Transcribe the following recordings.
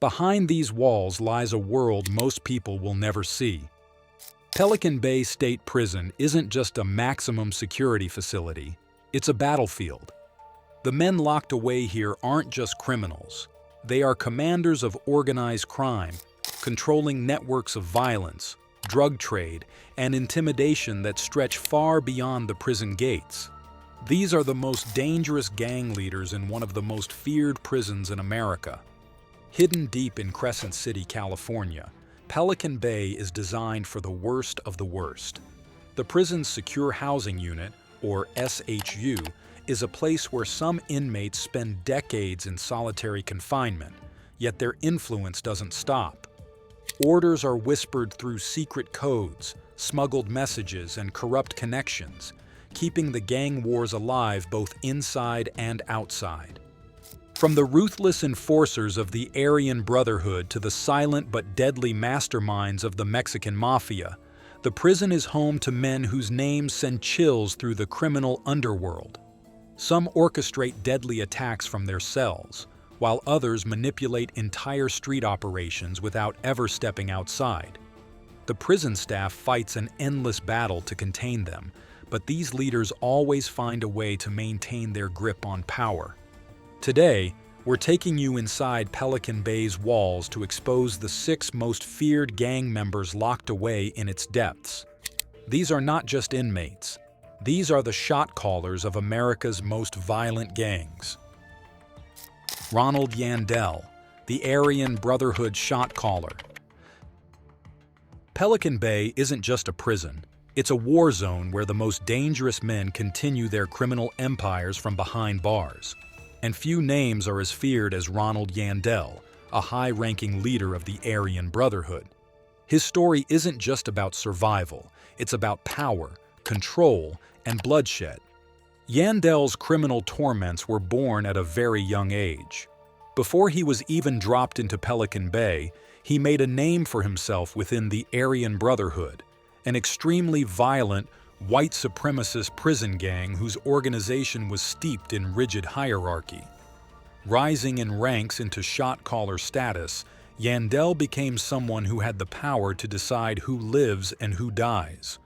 Behind these walls lies a world most people will never see. Pelican Bay State Prison isn't just a maximum security facility, it's a battlefield. The men locked away here aren't just criminals. They are commanders of organized crime, controlling networks of violence, drug trade, and intimidation that stretch far beyond the prison gates. These are the most dangerous gang leaders in one of the most feared prisons in America. Hidden deep in Crescent City, California, Pelican Bay is designed for the worst of the worst. The prison's Secure Housing Unit, or SHU, is a place where some inmates spend decades in solitary confinement, yet their influence doesn't stop. Orders are whispered through secret codes, smuggled messages, and corrupt connections, keeping the gang wars alive both inside and outside. From the ruthless enforcers of the Aryan Brotherhood to the silent but deadly masterminds of the Mexican Mafia, the prison is home to men whose names send chills through the criminal underworld. Some orchestrate deadly attacks from their cells, while others manipulate entire street operations without ever stepping outside. The prison staff fights an endless battle to contain them, but these leaders always find a way to maintain their grip on power. Today, we're taking you inside Pelican Bay's walls to expose the 6 most feared gang members locked away in its depths. These are not just inmates. These are the shot callers of America's most violent gangs. Ronald Yandell, the Aryan Brotherhood shot caller. Pelican Bay isn't just a prison. It's a war zone where the most dangerous men continue their criminal empires from behind bars. And few names are as feared as Ronald Yandell, a high-ranking leader of the Aryan Brotherhood. His story isn't just about survival, it's about power, control, and bloodshed. Yandell's criminal torments were born at a very young age. Before he was even dropped into Pelican Bay, he made a name for himself within the Aryan Brotherhood, an extremely violent, white supremacist prison gang whose organization was steeped in rigid hierarchy. Rising in ranks into shot-caller status, Yandell became someone who had the power to decide who lives and who dies.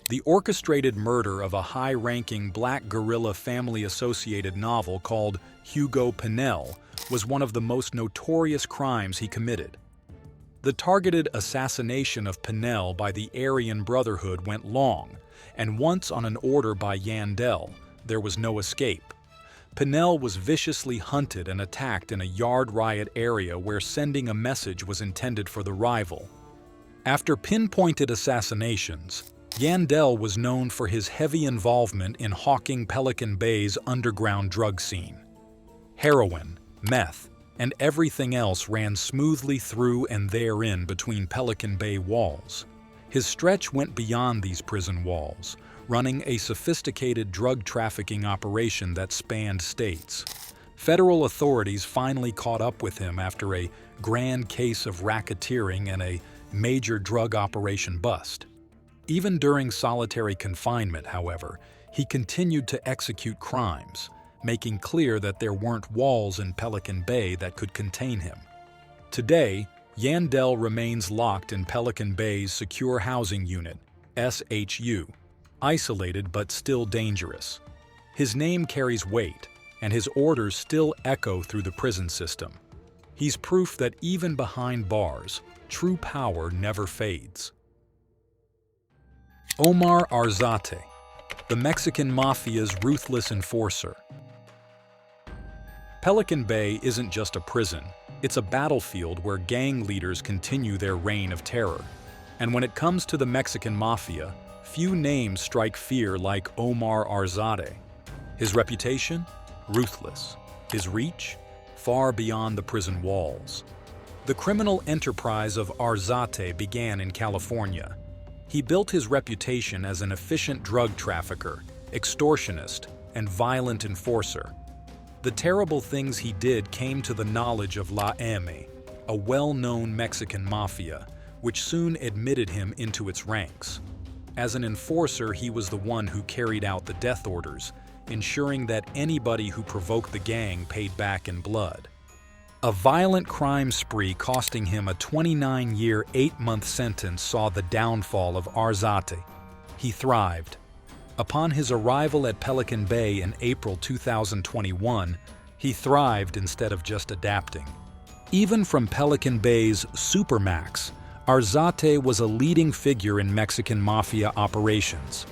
The orchestrated murder of a high-ranking black guerrilla family-associated novel called Hugo Pinell was one of the most notorious crimes he committed. The targeted assassination of Pinell by the Aryan Brotherhood went long, and once on an order by Yandell, there was no escape. Pinell was viciously hunted and attacked in a yard riot area where sending a message was intended for the rival. After pinpointed assassinations, Yandell was known for his heavy involvement in hawking Pelican Bay's underground drug scene. Heroin, meth, and everything else ran smoothly through and therein between Pelican Bay walls. His stretch went beyond these prison walls, running a sophisticated drug trafficking operation that spanned states. Federal authorities finally caught up with him after a grand case of racketeering and a major drug operation bust. Even during solitary confinement, however, he continued to execute crimes, making clear that there weren't walls in Pelican Bay that could contain him. Today, Yandell remains locked in Pelican Bay's Secure Housing Unit, SHU, isolated but still dangerous. His name carries weight, and his orders still echo through the prison system. He's proof that even behind bars, true power never fades. Omar Arzate, the Mexican Mafia's ruthless enforcer. Pelican Bay isn't just a prison, it's a battlefield where gang leaders continue their reign of terror. And when it comes to the Mexican Mafia, few names strike fear like Omar Arzate. His reputation? Ruthless. His reach? Far beyond the prison walls. The criminal enterprise of Arzate began in California. He built his reputation as an efficient drug trafficker, extortionist, and violent enforcer. The terrible things he did came to the knowledge of La M, a well-known Mexican mafia, which soon admitted him into its ranks. As an enforcer, he was the one who carried out the death orders, ensuring that anybody who provoked the gang paid back in blood. A violent crime spree costing him a 29-year, 8-month sentence saw the downfall of Arzate. He thrived. Upon his arrival at Pelican Bay in April 2021, he thrived instead of just adapting. Even from Pelican Bay's supermax, Arzate was a leading figure in Mexican mafia operations.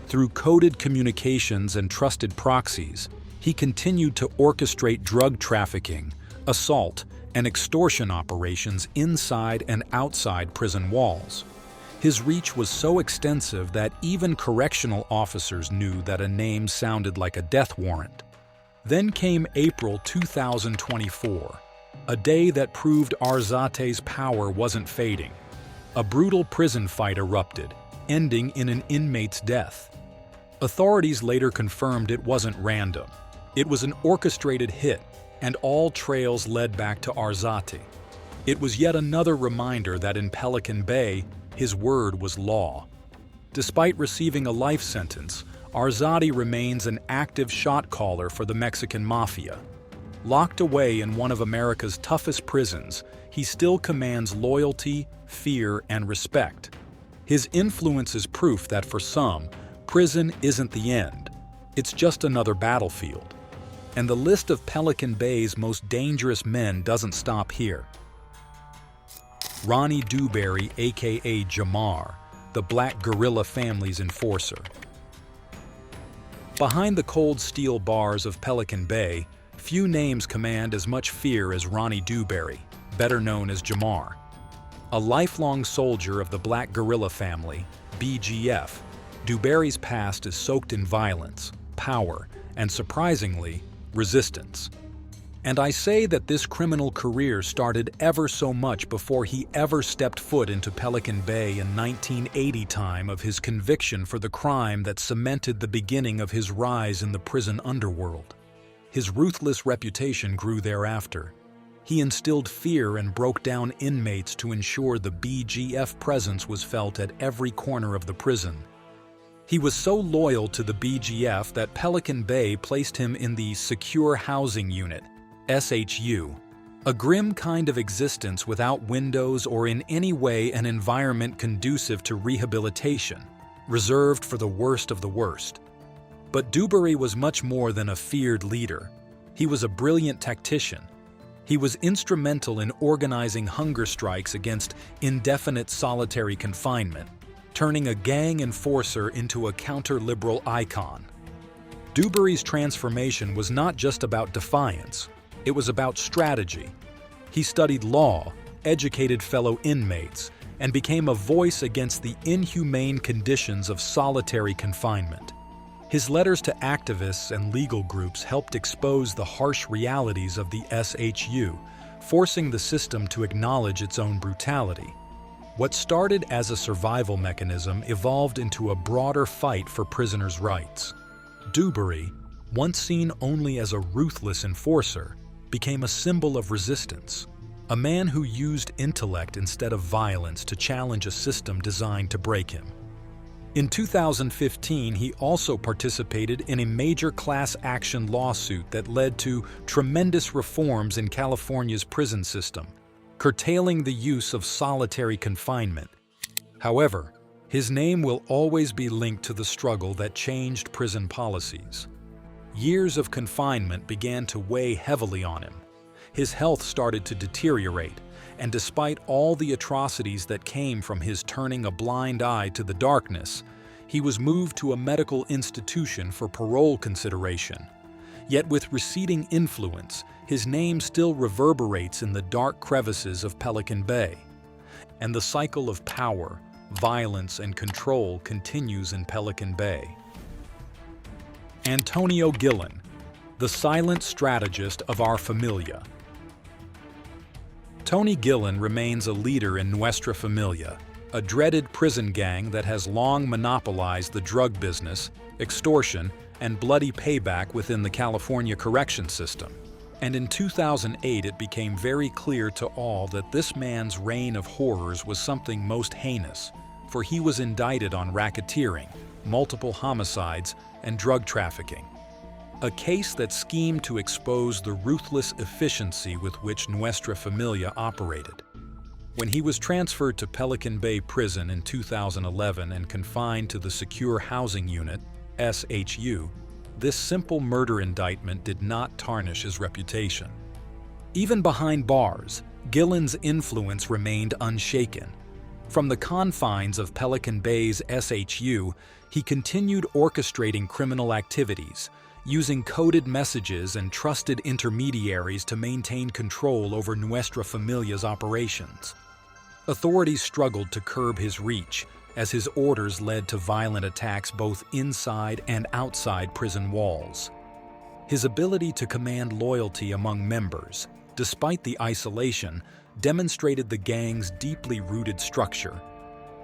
Through coded communications and trusted proxies, he continued to orchestrate drug trafficking, assault, and extortion operations inside and outside prison walls. His reach was so extensive that even correctional officers knew that a name sounded like a death warrant. Then came April 2024, a day that proved Arzate's power wasn't fading. A brutal prison fight erupted, ending in an inmate's death. Authorities later confirmed it wasn't random. It was an orchestrated hit, and all trails led back to Arzate. It was yet another reminder that in Pelican Bay, his word was law. Despite receiving a life sentence, Arzate remains an active shot caller for the Mexican mafia. Locked away in one of America's toughest prisons, he still commands loyalty, fear, and respect. His influence is proof that for some, prison isn't the end. It's just another battlefield. And the list of Pelican Bay's most dangerous men doesn't stop here. Ronnie Dubberry, aka Jamar, the Black Guerrilla family's enforcer. Behind the cold steel bars of Pelican Bay, few names command as much fear as Ronnie Dubberry, better known as Jamar. A lifelong soldier of the Black Guerrilla family, BGF, Dubberry's past is soaked in violence, power, and surprisingly, resistance. And I say that this criminal career started ever so much before he ever stepped foot into Pelican Bay in 1980 time of his conviction for the crime that cemented the beginning of his rise in the prison underworld. His ruthless reputation grew thereafter. He instilled fear and broke down inmates to ensure the BGF presence was felt at every corner of the prison. He was so loyal to the BGF that Pelican Bay placed him in the Secure Housing Unit, SHU, a grim kind of existence without windows or in any way an environment conducive to rehabilitation, reserved for the worst of the worst. But Dubberry was much more than a feared leader. He was a brilliant tactician. He was instrumental in organizing hunger strikes against indefinite solitary confinement, turning a gang enforcer into a counter-liberal icon. Dubberry's transformation was not just about defiance, it was about strategy. He studied law, educated fellow inmates, and became a voice against the inhumane conditions of solitary confinement. His letters to activists and legal groups helped expose the harsh realities of the SHU, forcing the system to acknowledge its own brutality. What started as a survival mechanism evolved into a broader fight for prisoners' rights. Dubberry, once seen only as a ruthless enforcer, became a symbol of resistance, a man who used intellect instead of violence to challenge a system designed to break him. In 2015, he also participated in a major class action lawsuit that led to tremendous reforms in California's prison system, curtailing the use of solitary confinement. However, his name will always be linked to the struggle that changed prison policies. Years of confinement began to weigh heavily on him. His health started to deteriorate, and despite all the atrocities that came from his turning a blind eye to the darkness, he was moved to a medical institution for parole consideration. Yet with receding influence, his name still reverberates in the dark crevices of Pelican Bay. And the cycle of power, violence, and control continues in Pelican Bay. Antonio Gillan, the silent strategist of our familia. Tony Gillan remains a leader in Nuestra Familia, a dreaded prison gang that has long monopolized the drug business, extortion, and bloody payback within the California correction system. And in 2008, it became very clear to all that this man's reign of horrors was something most heinous, for he was indicted on racketeering, multiple homicides, and drug trafficking. a case that schemed to expose the ruthless efficiency with which Nuestra Familia operated. When he was transferred to Pelican Bay Prison in 2011 and confined to the Secure Housing Unit, SHU, this simple murder indictment did not tarnish his reputation. Even behind bars, Gillan's influence remained unshaken. From the confines of Pelican Bay's SHU, he continued orchestrating criminal activities, using coded messages and trusted intermediaries to maintain control over Nuestra Familia's operations. Authorities struggled to curb his reach, as his orders led to violent attacks both inside and outside prison walls. His ability to command loyalty among members, despite the isolation, demonstrated the gang's deeply rooted structure.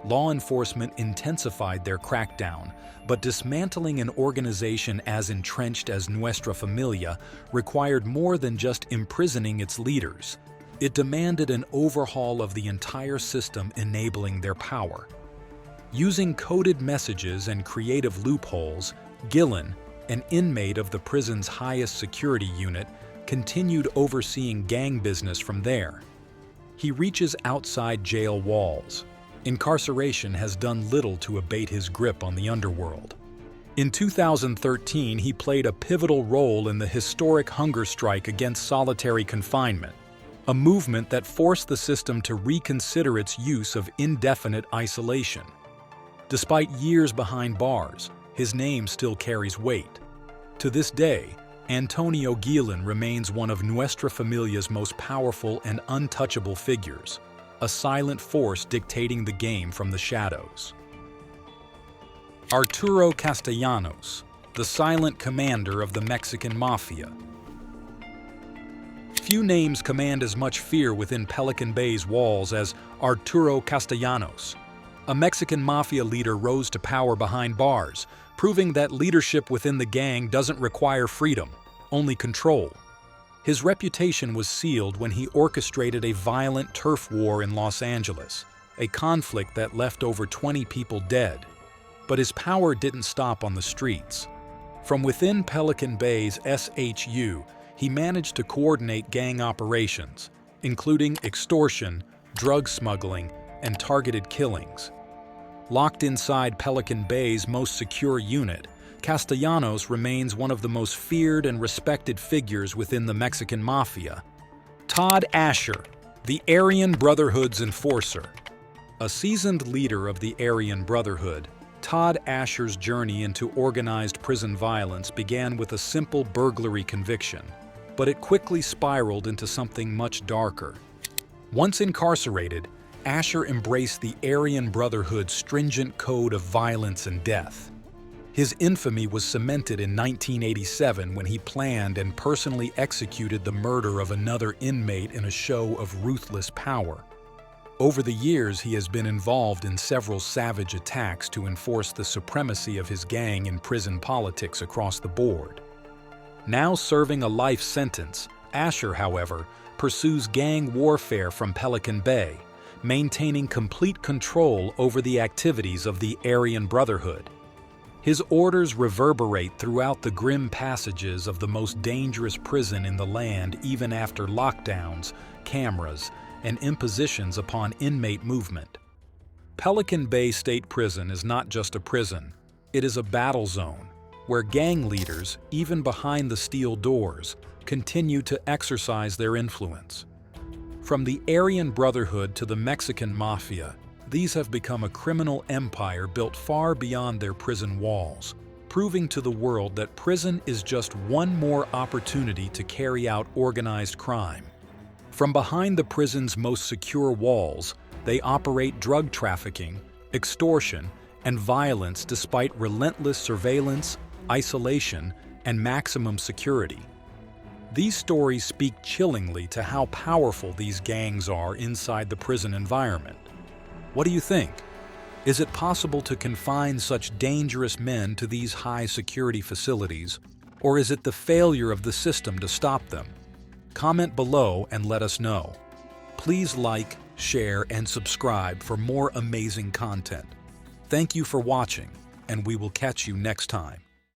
Law enforcement intensified their crackdown, but dismantling an organization as entrenched as Nuestra Familia required more than just imprisoning its leaders. It demanded an overhaul of the entire system enabling their power. Using coded messages and creative loopholes, Gillan, an inmate of the prison's highest security unit, continued overseeing gang business from there. He reaches outside jail walls. Incarceration has done little to abate his grip on the underworld. In 2013, he played a pivotal role in the historic hunger strike against solitary confinement, a movement that forced the system to reconsider its use of indefinite isolation. Despite years behind bars, his name still carries weight. To this day, Antonio Gillan remains one of Nuestra Familia's most powerful and untouchable figures, a silent force dictating the game from the shadows. Arturo Castayanos, the silent commander of the Mexican Mafia. Few names command as much fear within Pelican Bay's walls as Arturo Castayanos. A Mexican Mafia leader rose to power behind bars, proving that leadership within the gang doesn't require freedom, only control. His reputation was sealed when he orchestrated a violent turf war in Los Angeles, a conflict that left over 20 people dead. But his power didn't stop on the streets. From within Pelican Bay's SHU, he managed to coordinate gang operations, including extortion, drug smuggling, and targeted killings. Locked inside Pelican Bay's most secure unit, Castellanos remains one of the most feared and respected figures within the Mexican Mafia. Todd Asher, the Aryan Brotherhood's enforcer. A seasoned leader of the Aryan Brotherhood, Todd Asher's journey into organized prison violence began with a simple burglary conviction, but it quickly spiraled into something much darker. Once incarcerated, Asher embraced the Aryan Brotherhood's stringent code of violence and death. His infamy was cemented in 1987 when he planned and personally executed the murder of another inmate in a show of ruthless power. Over the years, he has been involved in several savage attacks to enforce the supremacy of his gang in prison politics across the board. Now serving a life sentence, Asher, however, pursues gang warfare from Pelican Bay, maintaining complete control over the activities of the Aryan Brotherhood. His orders reverberate throughout the grim passages of the most dangerous prison in the land even after lockdowns, cameras, and impositions upon inmate movement. Pelican Bay State Prison is not just a prison, it is a battle zone, where gang leaders, even behind the steel doors, continue to exercise their influence. From the Aryan Brotherhood to the Mexican Mafia, these have become a criminal empire built far beyond their prison walls, proving to the world that prison is just one more opportunity to carry out organized crime. From behind the prison's most secure walls, they operate drug trafficking, extortion, and violence despite relentless surveillance, isolation, and maximum security. These stories speak chillingly to how powerful these gangs are inside the prison environment. What do you think? Is it possible to confine such dangerous men to these high-security facilities, or is it the failure of the system to stop them? Comment below and let us know. Please like, share, and subscribe for more amazing content. Thank you for watching, and we will catch you next time.